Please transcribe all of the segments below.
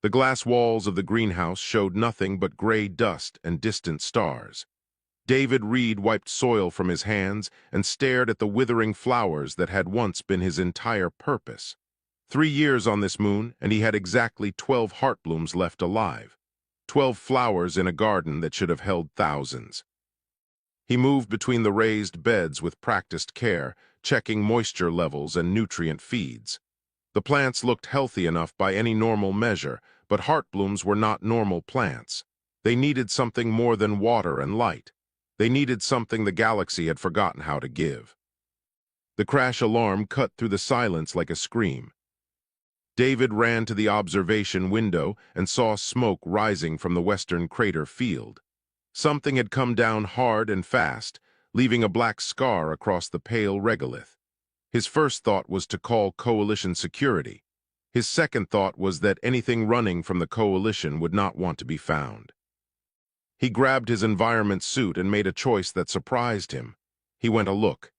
The glass walls of the greenhouse showed nothing but gray dust and distant stars. David Reed wiped soil from his hands and stared at the withering flowers that had once been his entire purpose. 3 years on this moon, and he had exactly 12 heartblooms left alive. 12 flowers in a garden that should have held thousands. He moved between the raised beds with practiced care, checking moisture levels and nutrient feeds. The plants looked healthy enough by any normal measure, but heartblooms were not normal plants. They needed something more than water and light. They needed something the galaxy had forgotten how to give. The crash alarm cut through the silence like a scream. David ran to the observation window and saw smoke rising from the western crater field. Something had come down hard and fast, leaving a black scar across the pale regolith. His first thought was to call Coalition security. His second thought was that anything running from the Coalition would not want to be found. He grabbed his environment suit and made a choice that surprised him. He went a look.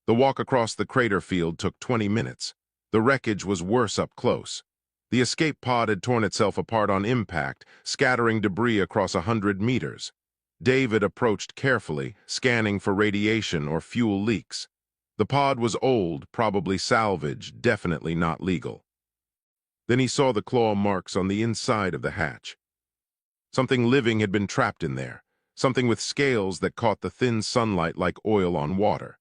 The walk across the crater field took 20 minutes. The wreckage was worse up close. The escape pod had torn itself apart on impact, scattering debris across 100 meters. David approached carefully, scanning for radiation or fuel leaks. The pod was old, probably salvage, definitely not legal. Then he saw the claw marks on the inside of the hatch. Something living had been trapped in there, something with scales that caught the thin sunlight like oil on water.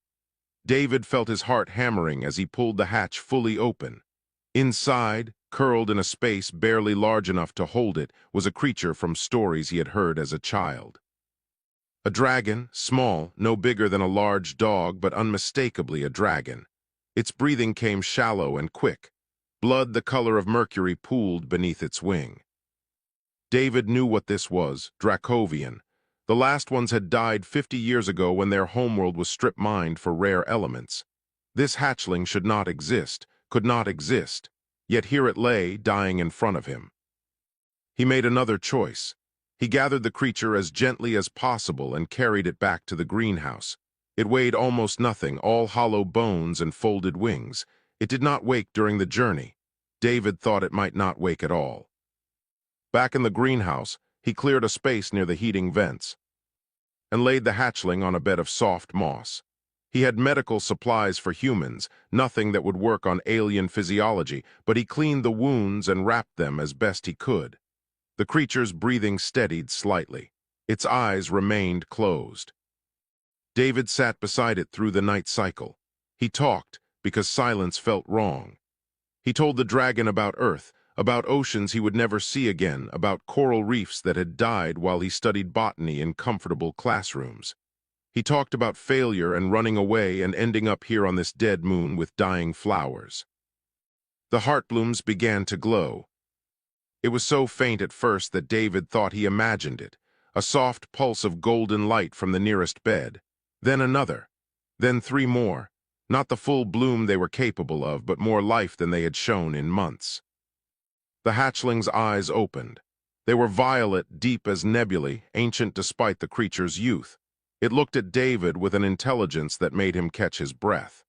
David felt his heart hammering as he pulled the hatch fully open. Inside, curled in a space barely large enough to hold it, was a creature from stories he had heard as a child. A dragon, small, no bigger than a large dog, but unmistakably a dragon. Its breathing came shallow and quick. Blood the color of mercury pooled beneath its wing. David knew what this was, Dracovian. The last ones had died 50 years ago when their homeworld was strip-mined for rare elements. This hatchling should not exist, could not exist, yet here it lay, dying in front of him. He made another choice. He gathered the creature as gently as possible and carried it back to the greenhouse. It weighed almost nothing, all hollow bones and folded wings. It did not wake during the journey. David thought it might not wake at all. Back in the greenhouse, he cleared a space near the heating vents and laid the hatchling on a bed of soft moss. He had medical supplies for humans, nothing that would work on alien physiology, but he cleaned the wounds and wrapped them as best he could. The creature's breathing steadied slightly. Its eyes remained closed. David sat beside it through the night cycle. He talked, because silence felt wrong. He told the dragon about Earth, about oceans he would never see again, about coral reefs that had died while he studied botany in comfortable classrooms. He talked about failure and running away and ending up here on this dead moon with dying flowers. The heartblooms began to glow. It was so faint at first that David thought he imagined it, a soft pulse of golden light from the nearest bed. Then another. Then 3 more. Not the full bloom they were capable of, but more life than they had shown in months. The hatchling's eyes opened. They were violet, deep as nebulae, ancient despite the creature's youth. It looked at David with an intelligence that made him catch his breath.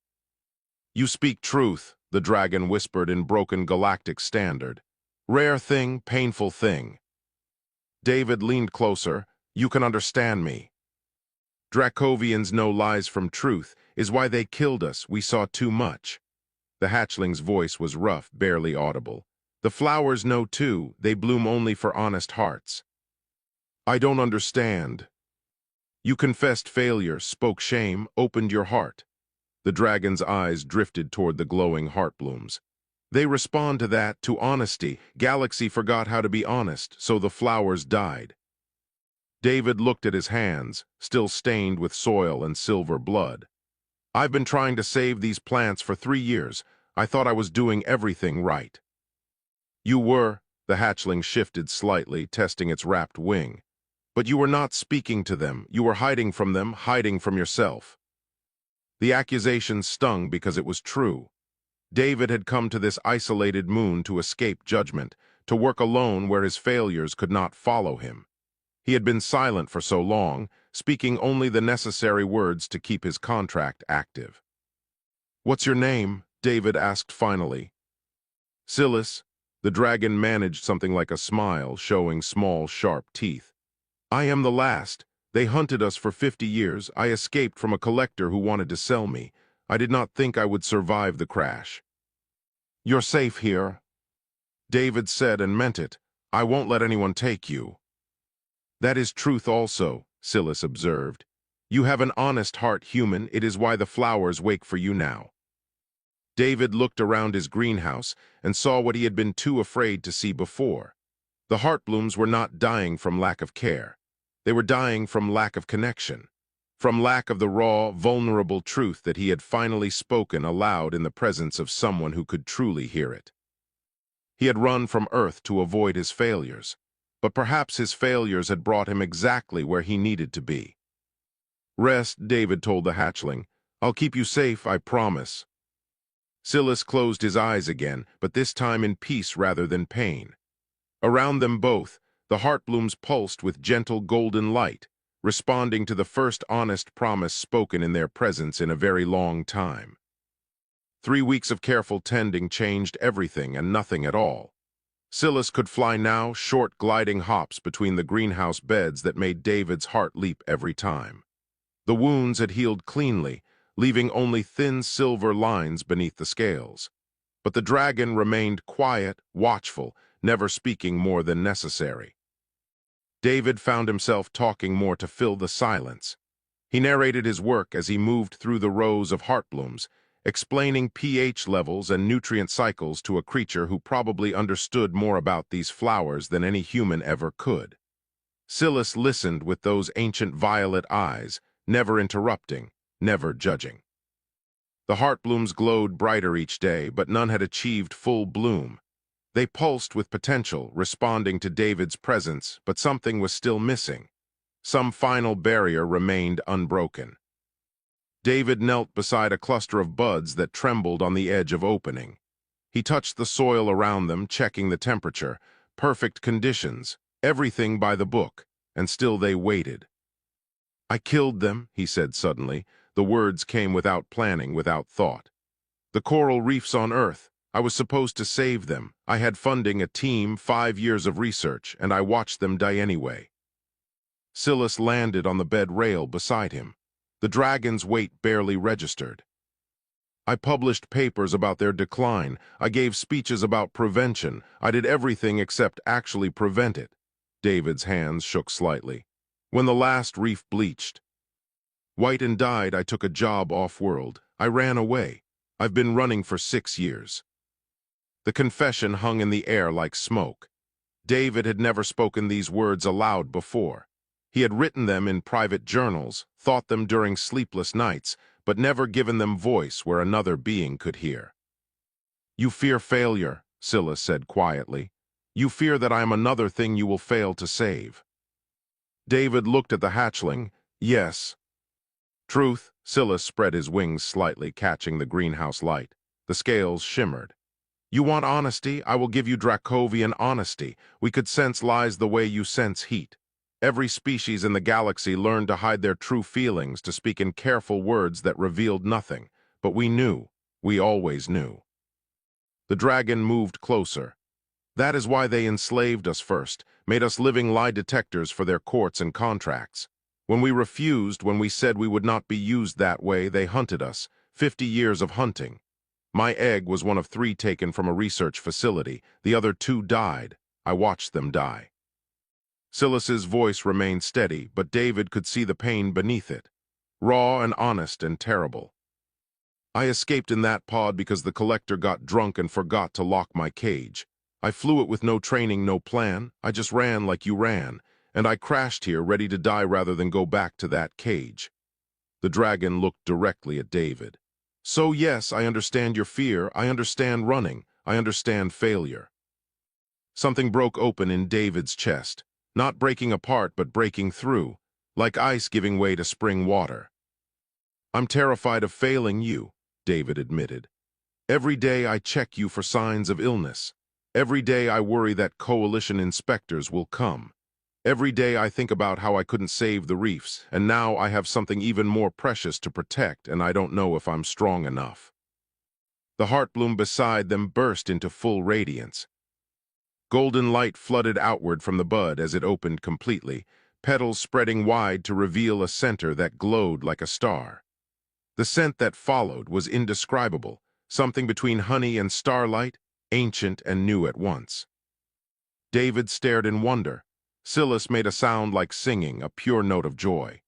"You speak truth," the dragon whispered in broken galactic standard. "Rare thing, painful thing." David leaned closer. "You can understand me. Dracovians know lies from truth, is why they killed us. We saw too much." The hatchling's voice was rough, barely audible. "The flowers know too, they bloom only for honest hearts." "I don't understand." "You confessed failure, spoke shame, opened your heart." The dragon's eyes drifted toward the glowing heartblooms. "They respond to that, to honesty. Galaxy forgot how to be honest, so the flowers died." David looked at his hands, still stained with soil and silver blood. "I've been trying to save these plants for 3 years. I thought I was doing everything right." "You were," the hatchling shifted slightly, testing its wrapped wing. "But you were not speaking to them. You were hiding from them, hiding from yourself." The accusation stung because it was true. David had come to this isolated moon to escape judgment, to work alone where his failures could not follow him. He had been silent for so long, speaking only the necessary words to keep his contract active. "What's your name?" David asked finally. "Silas." The dragon managed something like a smile, showing small, sharp teeth. I am the last. They hunted us for 50 years. I escaped from a collector who wanted to sell me. I did not think I would survive the crash. You're safe here, David said and meant it. I won't let anyone take you. That is truth also, Silas observed. You have an honest heart, human. It is why the flowers wake for you now. David looked around his greenhouse and saw what he had been too afraid to see before. The heartblooms were not dying from lack of care. They were dying from lack of connection, from lack of the raw, vulnerable truth that he had finally spoken aloud in the presence of someone who could truly hear it. He had run from Earth to avoid his failures, but perhaps his failures had brought him exactly where he needed to be. Rest, David told the hatchling. I'll keep you safe, I promise. Silas closed his eyes again, but this time in peace rather than pain. Around them both, the heartblooms pulsed with gentle golden light, responding to the first honest promise spoken in their presence in a very long time. 3 weeks of careful tending changed everything and nothing at all. Silas could fly now, short gliding hops between the greenhouse beds that made David's heart leap every time. The wounds had healed cleanly, leaving only thin silver lines beneath the scales. But the dragon remained quiet, watchful, never speaking more than necessary. David found himself talking more to fill the silence. He narrated his work as he moved through the rows of heartblooms, explaining pH levels and nutrient cycles to a creature who probably understood more about these flowers than any human ever could. Silas listened with those ancient violet eyes, never interrupting, never judging. The heartblooms glowed brighter each day, but none had achieved full bloom. They pulsed with potential, responding to David's presence, but something was still missing. Some final barrier remained unbroken. David knelt beside a cluster of buds that trembled on the edge of opening. He touched the soil around them, checking the temperature. Perfect conditions, everything by the book, and still they waited. I killed them, he said suddenly. The words came without planning, without thought. The coral reefs on Earth. I was supposed to save them. I had funding, a team, 5 years of research, and I watched them die anyway. Silas landed on the bed rail beside him. The dragon's weight barely registered. I published papers about their decline. I gave speeches about prevention. I did everything except actually prevent it. David's hands shook slightly. When the last reef bleached, white and died, I took a job off-world. I ran away. I've been running for 6 years. The confession hung in the air like smoke. David had never spoken these words aloud before. He had written them in private journals, thought them during sleepless nights, but never given them voice where another being could hear. You fear failure, Silas said quietly. You fear that I am another thing you will fail to save. David looked at the hatchling. Yes. Truth, Silas spread his wings slightly, catching the greenhouse light. The scales shimmered. You want honesty? I will give you Dracovian honesty. We could sense lies the way you sense heat. Every species in the galaxy learned to hide their true feelings, to speak in careful words that revealed nothing. But we knew. We always knew. The dragon moved closer. That is why they enslaved us first, made us living lie detectors for their courts and contracts. When we refused, when we said we would not be used that way, they hunted us. 50 years of hunting. My egg was one of 3 taken from a research facility. The other 2 died. I watched them die. Silas's voice remained steady, but David could see the pain beneath it. Raw and honest and terrible. I escaped in that pod because the collector got drunk and forgot to lock my cage. I flew it with no training, no plan. I just ran like you ran, and I crashed here ready to die rather than go back to that cage. The dragon looked directly at David. So yes, I understand your fear. I understand running. I understand failure. Something broke open in David's chest. Not breaking apart, but breaking through, like ice giving way to spring water. I'm terrified of failing you, David admitted. Every day I check you for signs of illness. Every day I worry that coalition inspectors will come. Every day I think about how I couldn't save the reefs, and now I have something even more precious to protect, and I don't know if I'm strong enough. The heartbloom beside them burst into full radiance. Golden light flooded outward from the bud as it opened completely, petals spreading wide to reveal a center that glowed like a star. The scent that followed was indescribable, something between honey and starlight, ancient and new at once. David stared in wonder. Silas made a sound like singing, a pure note of joy.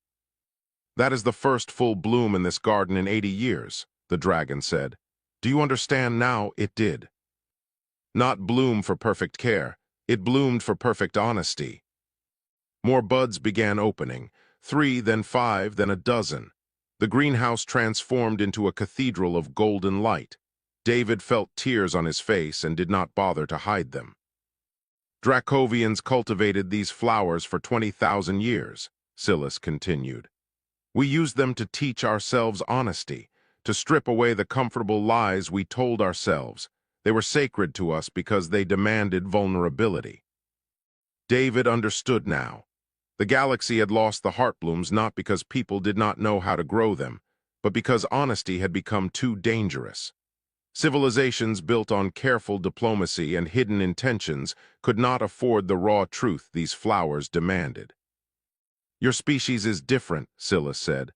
"That is the first full bloom in this garden in 80 years, the dragon said. "Do you understand now? It did. Not bloom for perfect care, it bloomed for perfect honesty." More buds began opening, 3, then 5, then a dozen. The greenhouse transformed into a cathedral of golden light. David felt tears on his face and did not bother to hide them. "Dracovians cultivated these flowers for 20,000 years, Silas continued. "We used them to teach ourselves honesty, to strip away the comfortable lies we told ourselves. They were sacred to us because they demanded vulnerability." David understood now. The galaxy had lost the heartblooms not because people did not know how to grow them, but because honesty had become too dangerous. Civilizations built on careful diplomacy and hidden intentions could not afford the raw truth these flowers demanded. "Your species is different," Silas said.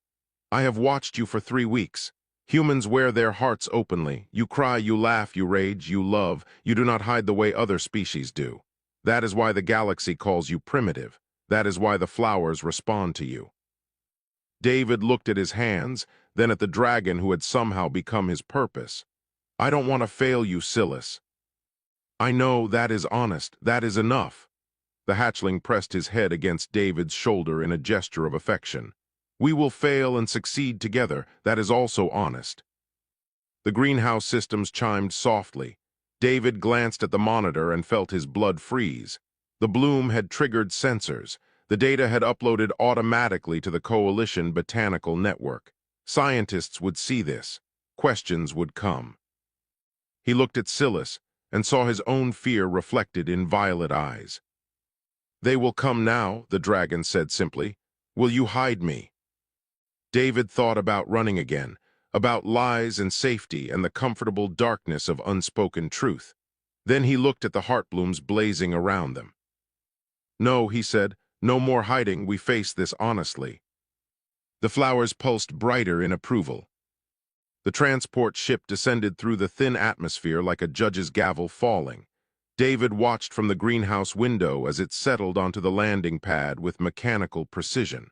"I have watched you for 3 weeks. Humans wear their hearts openly. You cry, you laugh, you rage, you love. You do not hide the way other species do. That is why the galaxy calls you primitive. That is why the flowers respond to you." David looked at his hands, then at the dragon who had somehow become his purpose. "I don't want to fail you, Silas." "I know, that is honest. That is enough." The hatchling pressed his head against David's shoulder in a gesture of affection. "We will fail and succeed together. That is also honest." The greenhouse systems chimed softly. David glanced at the monitor and felt his blood freeze. The bloom had triggered sensors. The data had uploaded automatically to the Coalition Botanical Network. Scientists would see this. Questions would come. He looked at Silas and saw his own fear reflected in violet eyes. "They will come now," the dragon said simply. "Will you hide me?" David thought about running again, about lies and safety and the comfortable darkness of unspoken truth. Then he looked at the heartblooms blazing around them. "No," he said, "no more hiding. We face this honestly." The flowers pulsed brighter in approval. The transport ship descended through the thin atmosphere like a judge's gavel falling. David watched from the greenhouse window as it settled onto the landing pad with mechanical precision.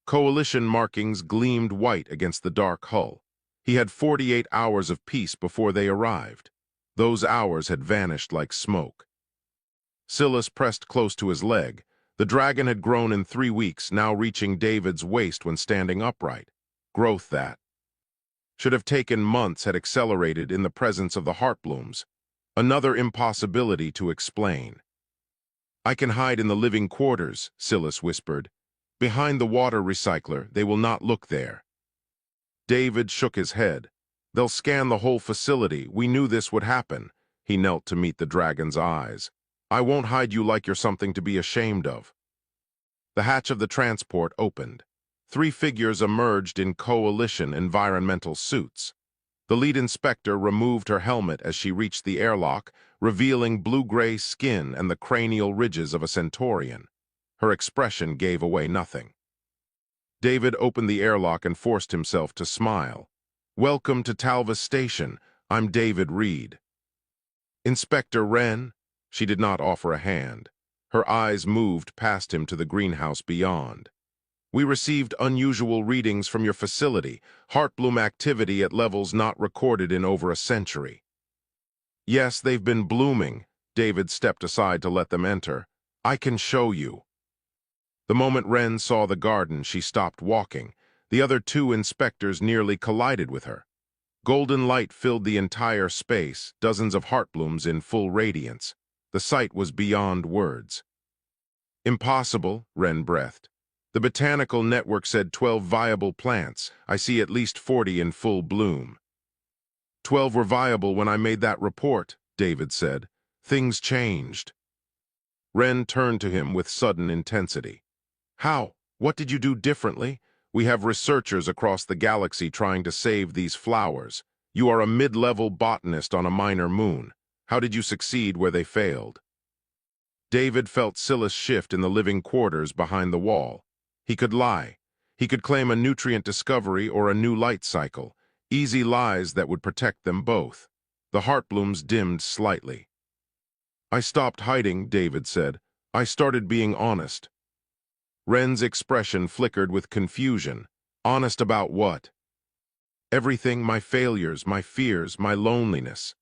Coalition markings gleamed white against the dark hull. He had 48 hours of peace before they arrived. Those hours had vanished like smoke. Silas pressed close to his leg. The dragon had grown in 3 weeks, now reaching David's waist when standing upright. Growth that should have taken months had accelerated in the presence of the heartblooms. Another impossibility to explain. "I can hide in the living quarters," Silas whispered. "Behind the water recycler, they will not look there." David shook his head. "They'll scan the whole facility. We knew this would happen." He knelt to meet the dragon's eyes. "I won't hide you like you're something to be ashamed of." The hatch of the transport opened. 3 figures emerged in coalition environmental suits. The lead inspector removed her helmet as she reached the airlock, revealing blue-gray skin and the cranial ridges of a centaurian. Her expression gave away nothing. David opened the airlock and forced himself to smile. "Welcome to Talvis Station. I'm David Reed." "Inspector Wren?" She did not offer a hand. Her eyes moved past him to the greenhouse beyond. "We received unusual readings from your facility, heartbloom activity at levels not recorded in over a century." "Yes, they've been blooming." David stepped aside to let them enter. "I can show you." The moment Wren saw the garden, she stopped walking. The other 2 inspectors nearly collided with her. Golden light filled the entire space, dozens of heartblooms in full radiance. The sight was beyond words. "Impossible," Wren breathed. "The botanical network said 12 viable plants. I see at least 40 in full bloom." 12 were viable when I made that report," David said. "Things changed." Wren turned to him with sudden intensity. "How? What did you do differently? We have researchers across the galaxy trying to save these flowers. You are a mid-level botanist on a minor moon. How did you succeed where they failed?" David felt Silas shift in the living quarters behind the wall. He could lie. He could claim a nutrient discovery or a new light cycle. Easy lies that would protect them both. The heartblooms dimmed slightly. "I stopped hiding," David said. "I started being honest." Ren's expression flickered with confusion. Honest about what? "Everything, my failures, my fears, my loneliness."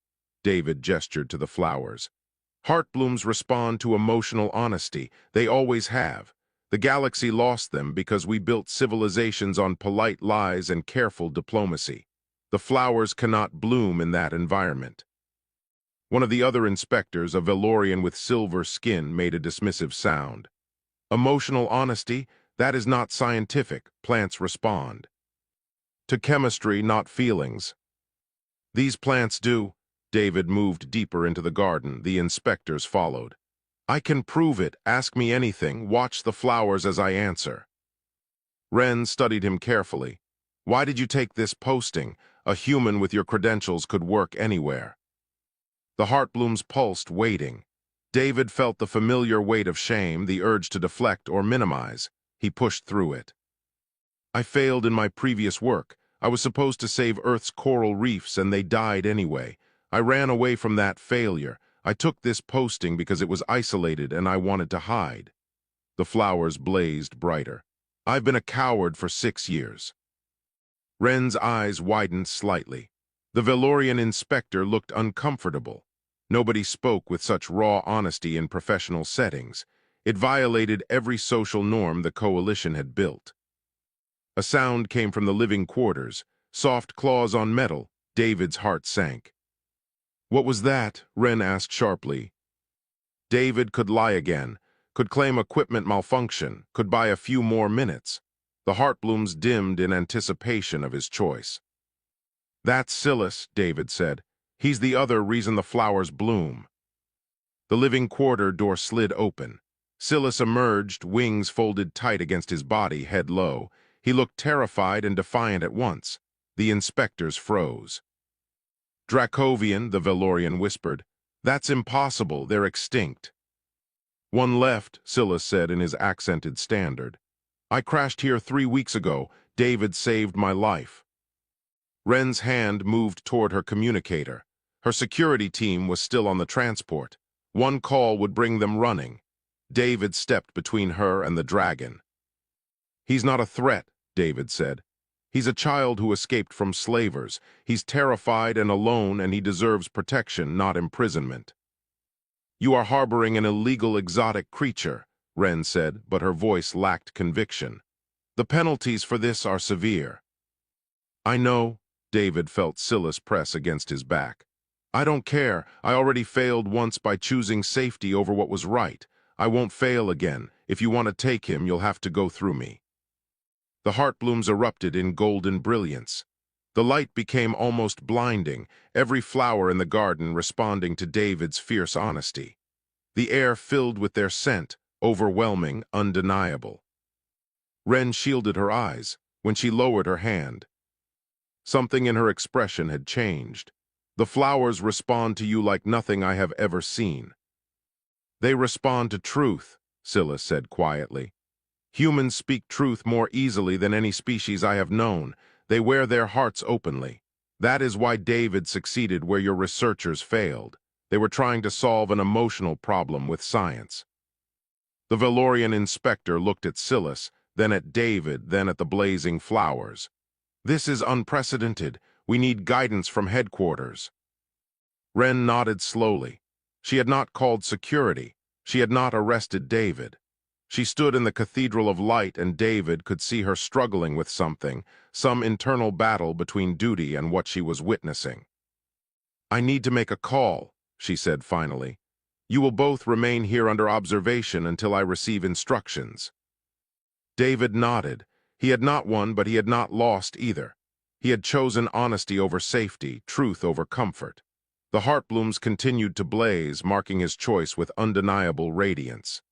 David gestured to the flowers. Heartblooms respond to emotional honesty. They always have. The galaxy lost them because we built civilizations on polite lies and careful diplomacy. The flowers cannot bloom in that environment. One of the other inspectors, a Valorian with silver skin, made a dismissive sound. "Emotional honesty? That is not scientific. Plants respond to chemistry, not feelings." "These plants do." David moved deeper into the garden. The inspectors followed. "I can prove it. Ask me anything. Watch the flowers as I answer." Ren studied him carefully. "Why did you take this posting? A human with your credentials could work anywhere." The heartblooms pulsed, waiting. David felt the familiar weight of shame, the urge to deflect or minimize. He pushed through it. "I failed in my previous work. I was supposed to save Earth's coral reefs, and they died anyway. I ran away from that failure. I took this posting because it was isolated and I wanted to hide." The flowers blazed brighter. "I've been a coward for 6 years." Ren's eyes widened slightly. The Valorian inspector looked uncomfortable. Nobody spoke with such raw honesty in professional settings. It violated every social norm the coalition had built. A sound came from the living quarters. Soft claws on metal. David's heart sank. "What was that?" Ren asked sharply. David could lie again, could claim equipment malfunction, could buy a few more minutes. The heartblooms dimmed in anticipation of his choice. "That's Silas," David said. "He's the other reason the flowers bloom." The living quarter door slid open. Silas emerged, wings folded tight against his body, head low. He looked terrified and defiant at once. The inspectors froze. "Dracovian," the Valorian whispered. "That's impossible. They're extinct." "One left," Silas said in his accented standard. "I crashed here 3 weeks ago. David saved my life." Ren's hand moved toward her communicator. Her security team was still on the transport. One call would bring them running. David stepped between her and the dragon. "He's not a threat," David said. "He's a child who escaped from slavers. He's terrified and alone, and he deserves protection, not imprisonment." "You are harboring an illegal exotic creature," Ren said, but her voice lacked conviction. "The penalties for this are severe." "I know." David felt Silas press against his back. "I don't care. I already failed once by choosing safety over what was right. I won't fail again. If you want to take him, you'll have to go through me." The heartblooms erupted in golden brilliance. The light became almost blinding, every flower in the garden responding to David's fierce honesty. The air filled with their scent, overwhelming, undeniable. Ren shielded her eyes. When she lowered her hand, something in her expression had changed. "The flowers respond to you like nothing I have ever seen." "They respond to truth," Silas said quietly. "Humans speak truth more easily than any species I have known. They wear their hearts openly. That is why David succeeded where your researchers failed. They were trying to solve an emotional problem with science." The Valorian inspector looked at Silas, then at David, then at the blazing flowers. "This is unprecedented. We need guidance from headquarters." Ren nodded slowly. She had not called security. She had not arrested David. She stood in the Cathedral of Light, and David could see her struggling with something, some internal battle between duty and what she was witnessing. "I need to make a call," she said finally. "You will both remain here under observation until I receive instructions." David nodded. He had not won, but he had not lost either. He had chosen honesty over safety, truth over comfort. The heartblooms continued to blaze, marking his choice with undeniable radiance.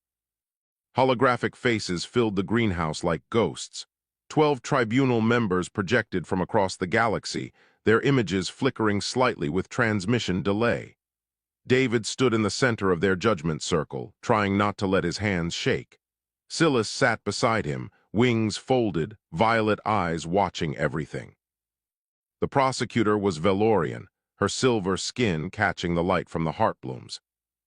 Holographic faces filled the greenhouse like ghosts. 12 tribunal members projected from across the galaxy, their images flickering slightly with transmission delay. David stood in the center of their judgment circle, trying not to let his hands shake. Silas sat beside him, wings folded, violet eyes watching everything. The prosecutor was Valorian, her silver skin catching the light from the heartblooms.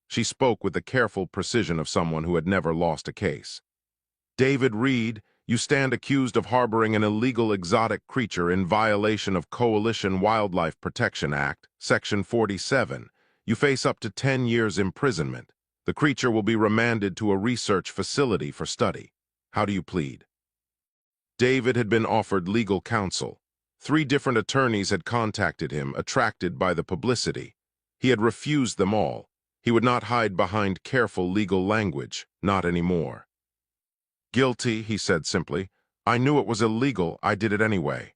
She spoke with the careful precision of someone who had never lost a case. David Reed, you stand accused of harboring an illegal exotic creature in violation of Coalition Wildlife Protection Act, Section 47. You face up to 10 years imprisonment. The creature will be remanded to a research facility for study. How do you plead? David had been offered legal counsel. 3 different attorneys had contacted him, attracted by the publicity. He had refused them all. He would not hide behind careful legal language, not anymore. Guilty, he said simply. I knew it was illegal, I did it anyway.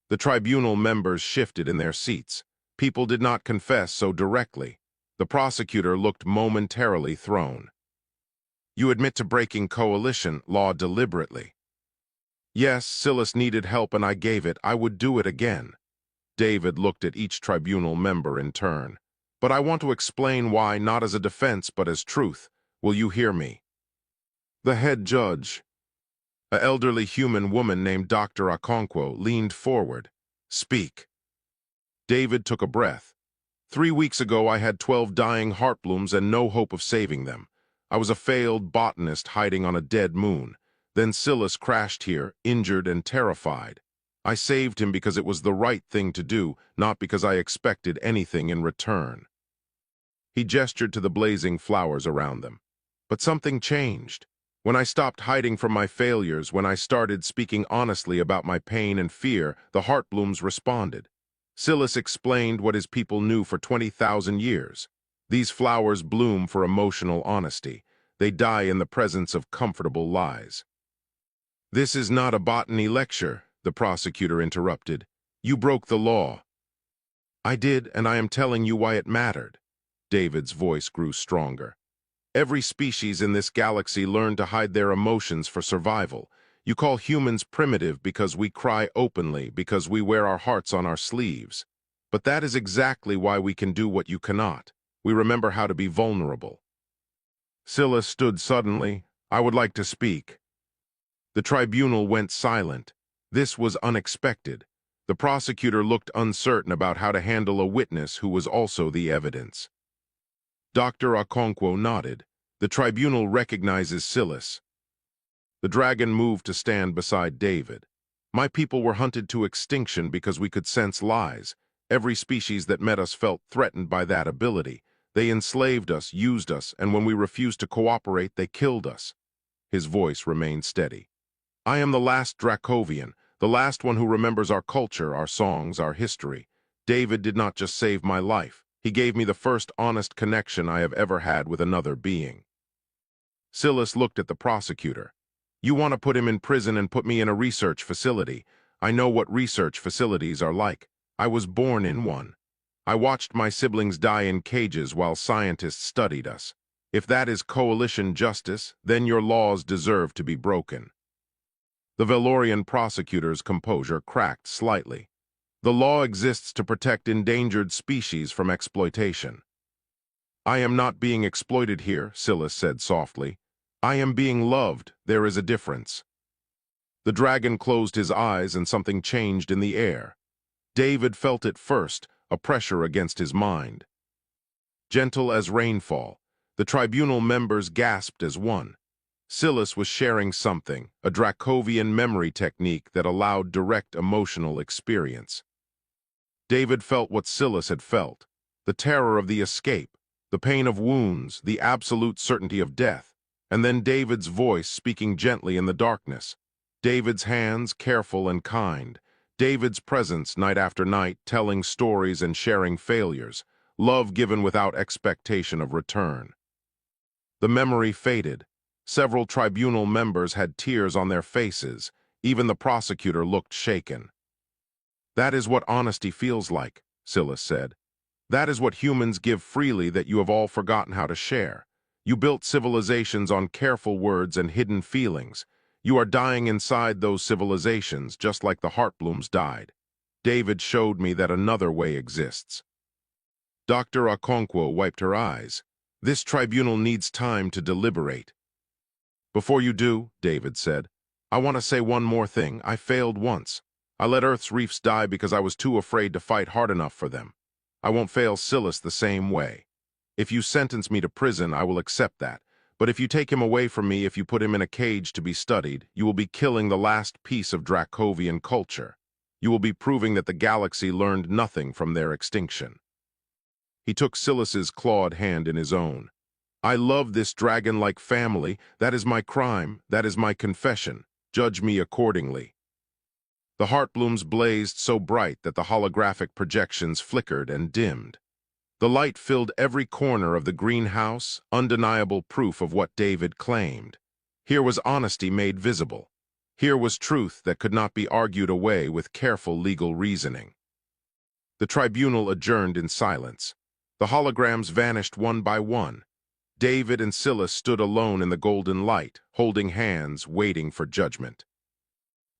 The tribunal members shifted in their seats. People did not confess so directly. The prosecutor looked momentarily thrown. You admit to breaking coalition law deliberately. Yes, Silas needed help and I gave it. I would do it again. David looked at each tribunal member in turn. But I want to explain why, not as a defense, but as truth. Will you hear me? The head judge, an elderly human woman named Dr. Okonkwo, leaned forward. Speak. David took a breath. 3 weeks ago I had 12 dying heartblooms and no hope of saving them. I was a failed botanist hiding on a dead moon. Then Silas crashed here, injured and terrified. I saved him because it was the right thing to do, not because I expected anything in return. He gestured to the blazing flowers around them. But something changed. When I stopped hiding from my failures, when I started speaking honestly about my pain and fear, the heartblooms responded. Silas explained what his people knew for 20,000 years. These flowers bloom for emotional honesty. They die in the presence of comfortable lies. This is not a botany lecture, the prosecutor interrupted. You broke the law. I did, and I am telling you why it mattered. David's voice grew stronger. Every species in this galaxy learned to hide their emotions for survival. You call humans primitive because we cry openly, because we wear our hearts on our sleeves. But that is exactly why we can do what you cannot. We remember how to be vulnerable. Silas stood suddenly. I would like to speak. The tribunal went silent. This was unexpected. The prosecutor looked uncertain about how to handle a witness who was also the evidence. Dr. Okonkwo nodded. The tribunal recognizes Silas. The dragon moved to stand beside David. My people were hunted to extinction because we could sense lies. Every species that met us felt threatened by that ability. They enslaved us, used us, and when we refused to cooperate, they killed us. His voice remained steady. I am the last Dracovian, the last one who remembers our culture, our songs, our history. David did not just save my life. He gave me the first honest connection I have ever had with another being. Silas looked at the prosecutor. You want to put him in prison and put me in a research facility. I know what research facilities are like. I was born in one. I watched my siblings die in cages while scientists studied us. If that is coalition justice, then your laws deserve to be broken. The Valorian prosecutor's composure cracked slightly. The law exists to protect endangered species from exploitation. I am not being exploited here, Silas said softly. I am being loved. There is a difference. The dragon closed his eyes and something changed in the air. David felt it first, a pressure against his mind. Gentle as rainfall, the tribunal members gasped as one. Silas was sharing something, a Dracovian memory technique that allowed direct emotional experience. David felt what Silas had felt, the terror of the escape, the pain of wounds, the absolute certainty of death, and then David's voice speaking gently in the darkness. David's hands, careful and kind. David's presence night after night, telling stories and sharing failures, love given without expectation of return. The memory faded. Several tribunal members had tears on their faces. Even the prosecutor looked shaken. That is what honesty feels like, Silas said. That is what humans give freely that you have all forgotten how to share. You built civilizations on careful words and hidden feelings. You are dying inside those civilizations, just like the heartblooms died. David showed me that another way exists. Dr. Okonkwo wiped her eyes. This tribunal needs time to deliberate. Before you do, David said, I want to say one more thing. I failed once. I let Earth's reefs die because I was too afraid to fight hard enough for them. I won't fail Silas the same way. If you sentence me to prison, I will accept that. But if you take him away from me, if you put him in a cage to be studied, you will be killing the last piece of Dracovian culture. You will be proving that the galaxy learned nothing from their extinction. He took Silas's clawed hand in his own. I love this dragon-like family. That is my crime. That is my confession. Judge me accordingly. The heartblooms blazed so bright that the holographic projections flickered and dimmed. The light filled every corner of the greenhouse, undeniable proof of what David claimed. Here was honesty made visible. Here was truth that could not be argued away with careful legal reasoning. The tribunal adjourned in silence. The holograms vanished one by one. David and Silas stood alone in the golden light, holding hands, waiting for judgment.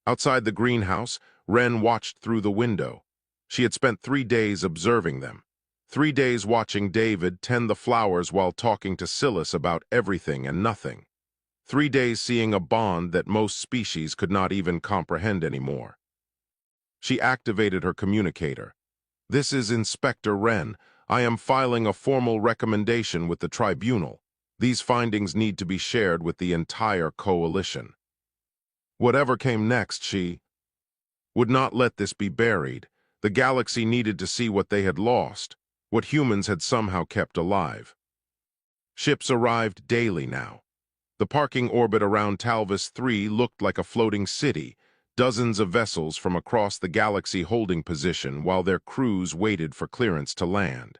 Outside the greenhouse, Wren watched through the window. She had spent 3 days observing them. 3 days watching David tend the flowers while talking to Silas about everything and nothing. 3 days seeing a bond that most species could not even comprehend anymore. She activated her communicator. This is Inspector Wren. I am filing a formal recommendation with the tribunal. These findings need to be shared with the entire coalition. Whatever came next, she would not let this be buried. The galaxy needed to see what they had lost, what humans had somehow kept alive. Ships arrived daily now. The parking orbit around Talvis 3 looked like a floating city, dozens of vessels from across the galaxy holding position while their crews waited for clearance to land.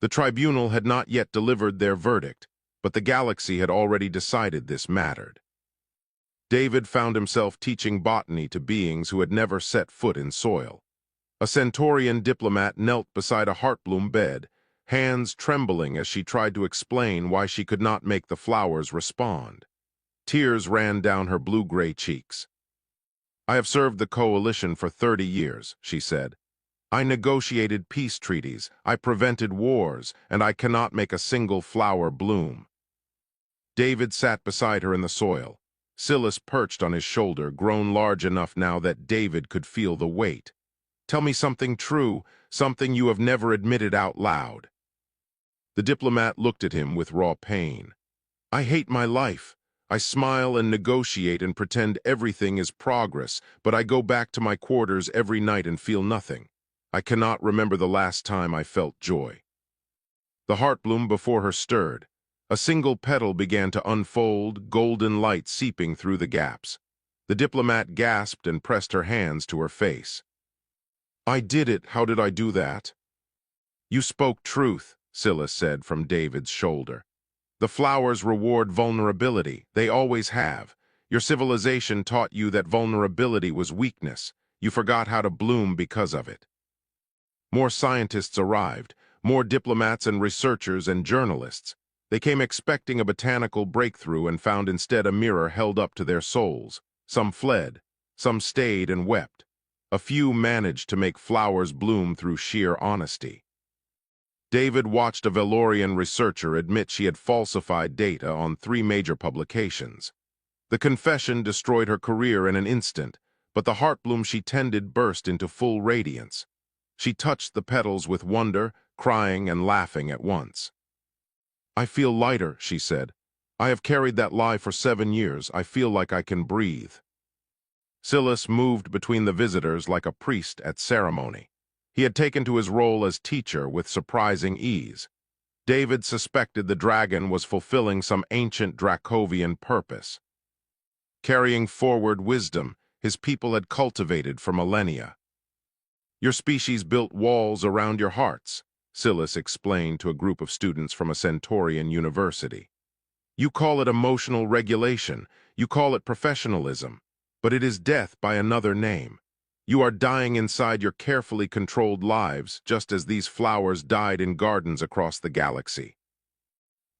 The tribunal had not yet delivered their verdict, but the galaxy had already decided this mattered. David found himself teaching botany to beings who had never set foot in soil. A Centaurian diplomat knelt beside a heartbloom bed, hands trembling as she tried to explain why she could not make the flowers respond. Tears ran down her blue-gray cheeks. I have served the coalition for 30 years, she said. I negotiated peace treaties, I prevented wars, and I cannot make a single flower bloom. David sat beside her in the soil. Silas perched on his shoulder, grown large enough now that David could feel the weight. Tell me something true, something you have never admitted out loud. The diplomat looked at him with raw pain. I hate my life. I smile and negotiate and pretend everything is progress, but I go back to my quarters every night and feel nothing. I cannot remember the last time I felt joy. The heartbloom before her stirred. A single petal began to unfold, golden light seeping through the gaps. The diplomat gasped and pressed her hands to her face. I did it. How did I do that? You spoke truth, Silas said from David's shoulder. The flowers reward vulnerability. They always have. Your civilization taught you that vulnerability was weakness. You forgot how to bloom because of it. More scientists arrived, more diplomats and researchers and journalists. They came expecting a botanical breakthrough and found instead a mirror held up to their souls. Some fled, some stayed and wept. A few managed to make flowers bloom through sheer honesty. David watched a Valorian researcher admit she had falsified data on 3 major publications. The confession destroyed her career in an instant, but the heartbloom she tended burst into full radiance. She touched the petals with wonder, crying and laughing at once. I feel lighter, she said. I have carried that lie for 7 years. I feel like I can breathe. Silas moved between the visitors like a priest at ceremony. He had taken to his role as teacher with surprising ease. David suspected the dragon was fulfilling some ancient Dracovian purpose, carrying forward wisdom his people had cultivated for millennia. Your species built walls around your hearts, Silas explained to a group of students from a Centaurian university. You call it emotional regulation, you call it professionalism, but it is death by another name. You are dying inside your carefully controlled lives, just as these flowers died in gardens across the galaxy.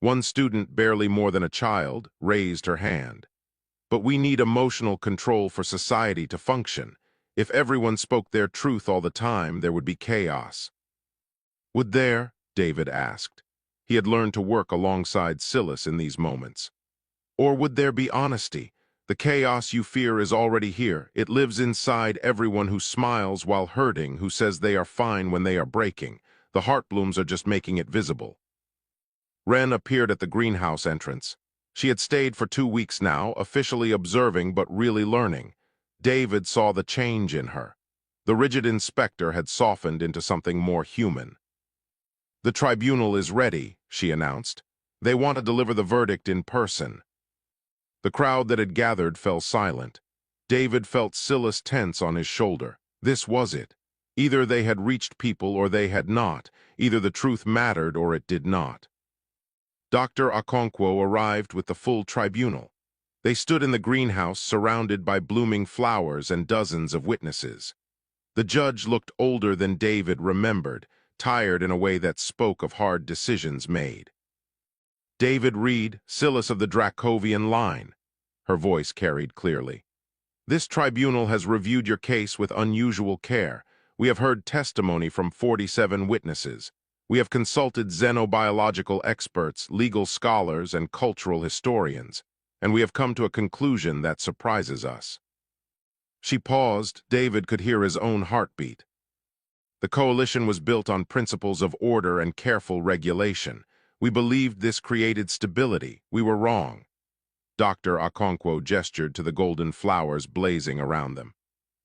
One student, barely more than a child, raised her hand. But we need emotional control for society to function. If everyone spoke their truth all the time, there would be chaos. Would there? David asked. He had learned to work alongside Silas in these moments. Or would there be honesty? The chaos you fear is already here. It lives inside everyone who smiles while hurting, who says they are fine when they are breaking. The heart blooms are just making it visible. Wren appeared at the greenhouse entrance. She had stayed for 2 weeks now, officially observing but really learning. David saw the change in her. The rigid inspector had softened into something more human. "The tribunal is ready," she announced. "They want to deliver the verdict in person." The crowd that had gathered fell silent. David felt Silas tense on his shoulder. This was it. Either they had reached people or they had not. Either the truth mattered or it did not. Dr. Okonkwo arrived with the full tribunal. They stood in the greenhouse surrounded by blooming flowers and dozens of witnesses. The judge looked older than David remembered, tired in a way that spoke of hard decisions made. "David Reed, Silas of the Dracovian line," her voice carried clearly. "This tribunal has reviewed your case with unusual care. We have heard testimony from 47 witnesses. We have consulted xenobiological experts, legal scholars, and cultural historians, and we have come to a conclusion that surprises us." She paused. David could hear his own heartbeat. "The coalition was built on principles of order and careful regulation. We believed this created stability. We were wrong." Dr. Okonkwo gestured to the golden flowers blazing around them.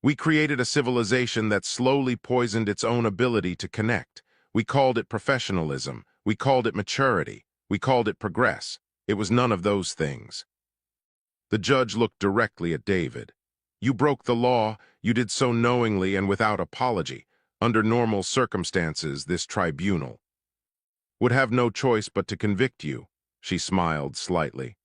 "We created a civilization that slowly poisoned its own ability to connect. We called it professionalism. We called it maturity. We called it progress. It was none of those things." The judge looked directly at David. "You broke the law. You did so knowingly and without apology. Under normal circumstances, this tribunal would have no choice but to convict you." She smiled slightly.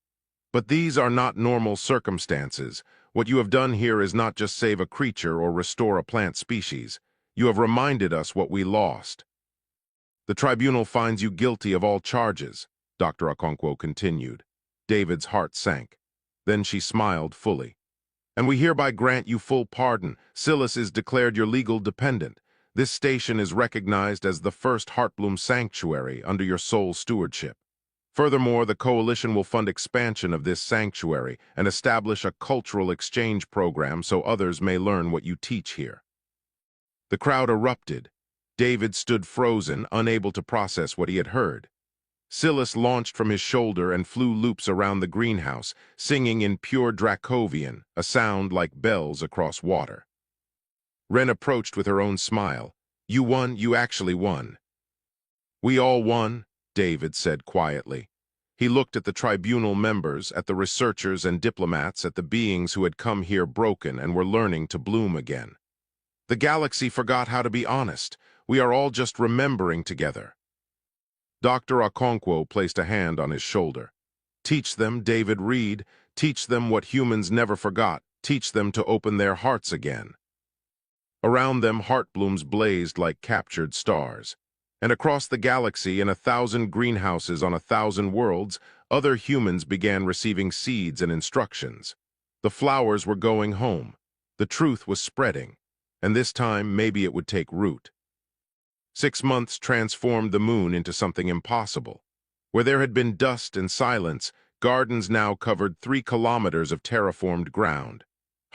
"But these are not normal circumstances. What you have done here is not just save a creature or restore a plant species. You have reminded us what we lost." "The tribunal finds you guilty of all charges," Dr. Okonkwo continued. David's heart sank. Then she smiled fully. "And we hereby grant you full pardon. Silas is declared your legal dependent. This station is recognized as the first Heartbloom sanctuary under your sole stewardship. Furthermore, the coalition will fund expansion of this sanctuary and establish a cultural exchange program so others may learn what you teach here." The crowd erupted. David stood frozen, unable to process what he had heard. Silas launched from his shoulder and flew loops around the greenhouse, singing in pure Dracovian, a sound like bells across water. Wren approached with her own smile. "You won, you actually won." "We all won," David said quietly. He looked at the tribunal members, at the researchers and diplomats, at the beings who had come here broken and were learning to bloom again. "The galaxy forgot how to be honest. We are all just remembering together." Dr. Okonkwo placed a hand on his shoulder. "Teach them, David Reed. Teach them what humans never forgot. Teach them to open their hearts again." Around them, heartblooms blazed like captured stars. And across the galaxy, in 1,000 greenhouses on 1,000 worlds, other humans began receiving seeds and instructions. The flowers were going home. The truth was spreading. And this time, maybe it would take root. 6 months transformed the moon into something impossible. Where there had been dust and silence, gardens now covered 3 kilometers of terraformed ground.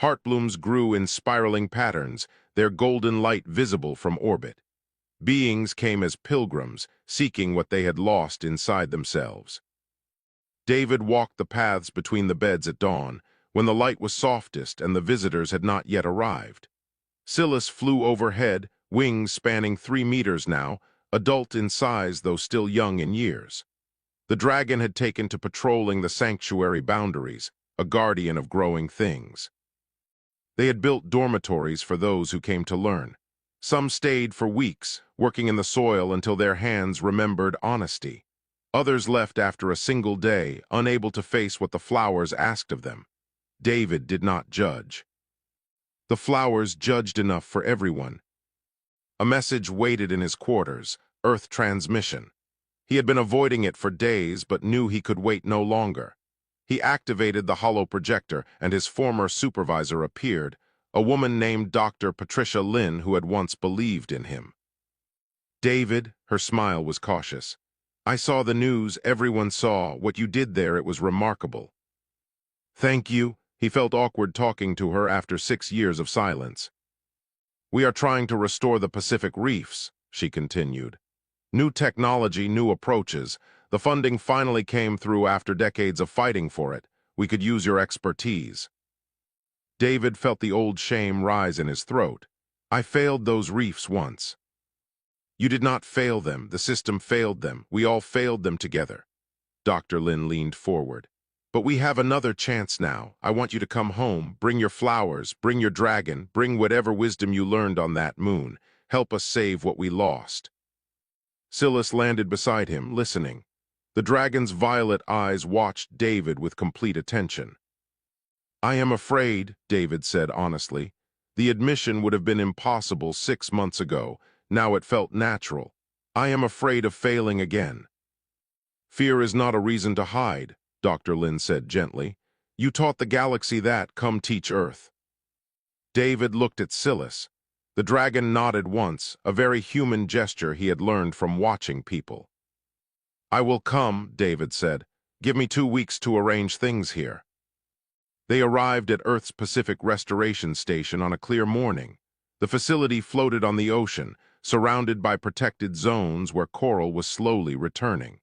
Heartblooms grew in spiraling patterns, their golden light visible from orbit. Beings came as pilgrims, seeking what they had lost inside themselves. David walked the paths between the beds at dawn, when the light was softest and the visitors had not yet arrived. Silas flew overhead, wings spanning 3 meters now, adult in size though still young in years. The dragon had taken to patrolling the sanctuary boundaries, a guardian of growing things. They had built dormitories for those who came to learn. Some stayed for weeks, working in the soil until their hands remembered honesty. Others left after a single day, unable to face what the flowers asked of them. David did not judge. The flowers judged enough for everyone. A message waited in his quarters, Earth transmission. He had been avoiding it for days, but knew he could wait no longer. He activated the holo projector, and his former supervisor appeared, a woman named Dr. Patricia Lynn who had once believed in him. David, her smile was cautious. I saw the news, everyone saw. What you did there, it was remarkable. Thank you. He felt awkward talking to her after 6 years of silence. We are trying to restore the Pacific reefs, she continued. New technology, new approaches. The funding finally came through after decades of fighting for it. We could use your expertise. David felt the old shame rise in his throat. I failed those reefs once. You did not fail them. The system failed them. We all failed them together. Dr. Lin leaned forward. But we have another chance now. I want you to come home, bring your flowers, bring your dragon, bring whatever wisdom you learned on that moon. Help us save what we lost. Silas landed beside him, listening. The dragon's violet eyes watched David with complete attention. I am afraid, David said honestly. The admission would have been impossible 6 months ago. Now it felt natural. I am afraid of failing again. Fear is not a reason to hide, Dr. Lin said gently. You taught the galaxy that, come teach Earth. David looked at Silas. The dragon nodded once, a very human gesture he had learned from watching people. I will come, David said. Give me 2 weeks to arrange things here. They arrived at Earth's Pacific Restoration Station on a clear morning. The facility floated on the ocean, surrounded by protected zones where coral was slowly returning.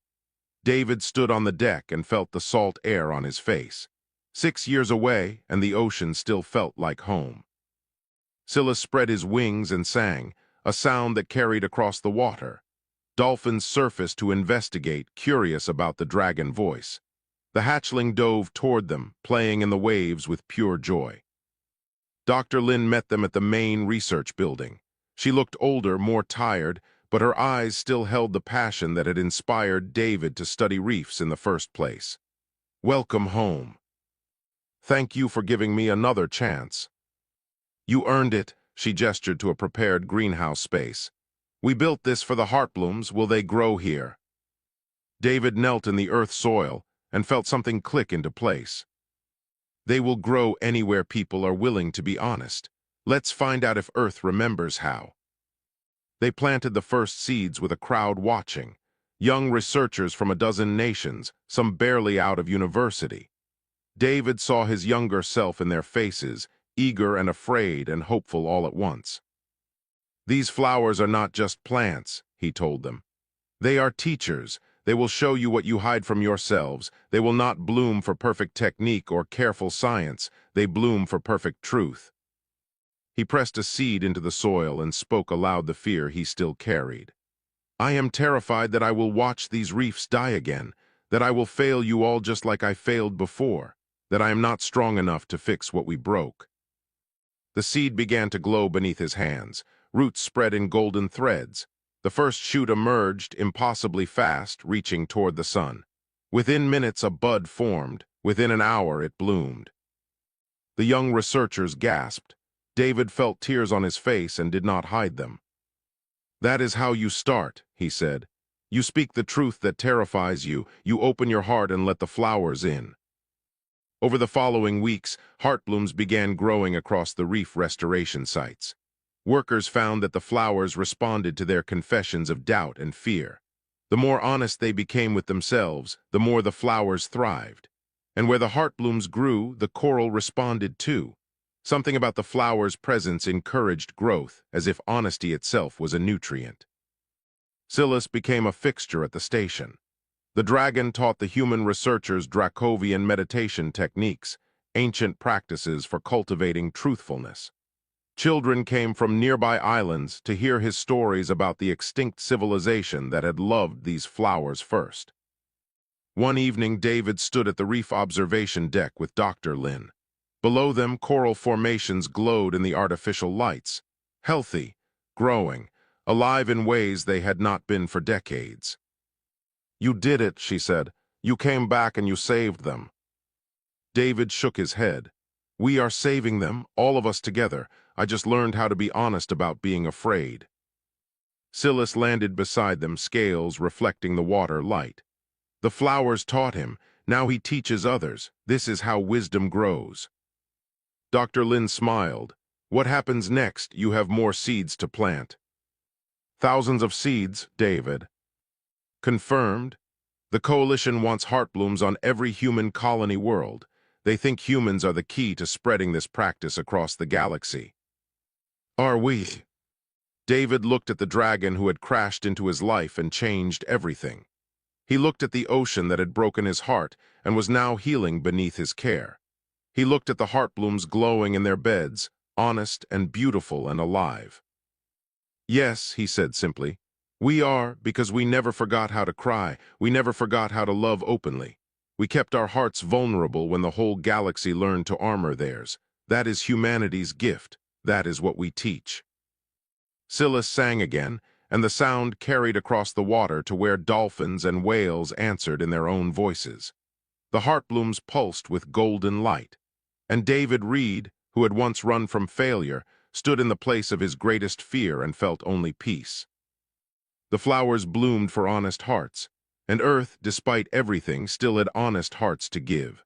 David stood on the deck and felt the salt air on his face. 6 years away, and the ocean still felt like home. Silas spread his wings and sang, a sound that carried across the water. Dolphins surfaced to investigate, curious about the dragon voice. The hatchling dove toward them, playing in the waves with pure joy. Dr. Lin met them at the main research building. She looked older, more tired, but her eyes still held the passion that had inspired David to study reefs in the first place. Welcome home. Thank you for giving me another chance. You earned it, she gestured to a prepared greenhouse space. We built this for the heartblooms. Will they grow here? David knelt in the earth soil and felt something click into place. They will grow anywhere people are willing to be honest. Let's find out if Earth remembers how. They planted the first seeds with a crowd watching. Young researchers from a dozen nations, some barely out of university. David saw his younger self in their faces, eager and afraid and hopeful all at once. These flowers are not just plants, he told them. They are teachers. They will show you what you hide from yourselves. They will not bloom for perfect technique or careful science. They bloom for perfect truth. He pressed a seed into the soil and spoke aloud the fear he still carried. I am terrified that I will watch these reefs die again, that I will fail you all just like I failed before, that I am not strong enough to fix what we broke. The seed began to glow beneath his hands. Roots spread in golden threads. The first shoot emerged, impossibly fast, reaching toward the sun. Within minutes, a bud formed. Within an hour, it bloomed. The young researchers gasped. David felt tears on his face and did not hide them. That is how you start, he said. You speak the truth that terrifies you. You open your heart and let the flowers in. Over the following weeks, heartblooms began growing across the reef restoration sites. Workers found that the flowers responded to their confessions of doubt and fear. The more honest they became with themselves, the more the flowers thrived. And where the heartblooms grew, the coral responded too. Something about the flower's presence encouraged growth, as if honesty itself was a nutrient. Silas became a fixture at the station. The dragon taught the human researchers Dracovian meditation techniques, ancient practices for cultivating truthfulness. Children came from nearby islands to hear his stories about the extinct civilization that had loved these flowers first. One evening, David stood at the reef observation deck with Dr. Lin. Below them, coral formations glowed in the artificial lights, healthy, growing, alive in ways they had not been for decades. You did it, she said. You came back and you saved them. David shook his head. We are saving them, all of us together. I just learned how to be honest about being afraid. Silas landed beside them, scales reflecting the water light. The flowers taught him. Now he teaches others. This is how wisdom grows. Dr. Lin smiled. What happens next? You have more seeds to plant. Thousands of seeds, David. Confirmed. The Coalition wants heartblooms on every human colony world. They think humans are the key to spreading this practice across the galaxy. Are we? David looked at the dragon who had crashed into his life and changed everything. He looked at the ocean that had broken his heart and was now healing beneath his care. He looked at the heartblooms glowing in their beds, honest and beautiful and alive. Yes, he said simply. We are, because we never forgot how to cry. We never forgot how to love openly. We kept our hearts vulnerable when the whole galaxy learned to armor theirs. That is humanity's gift. That is what we teach. Scylla sang again, and the sound carried across the water to where dolphins and whales answered in their own voices. The heartblooms pulsed with golden light, and David Reed, who had once run from failure, stood in the place of his greatest fear and felt only peace. The flowers bloomed for honest hearts, and Earth, despite everything, still had honest hearts to give.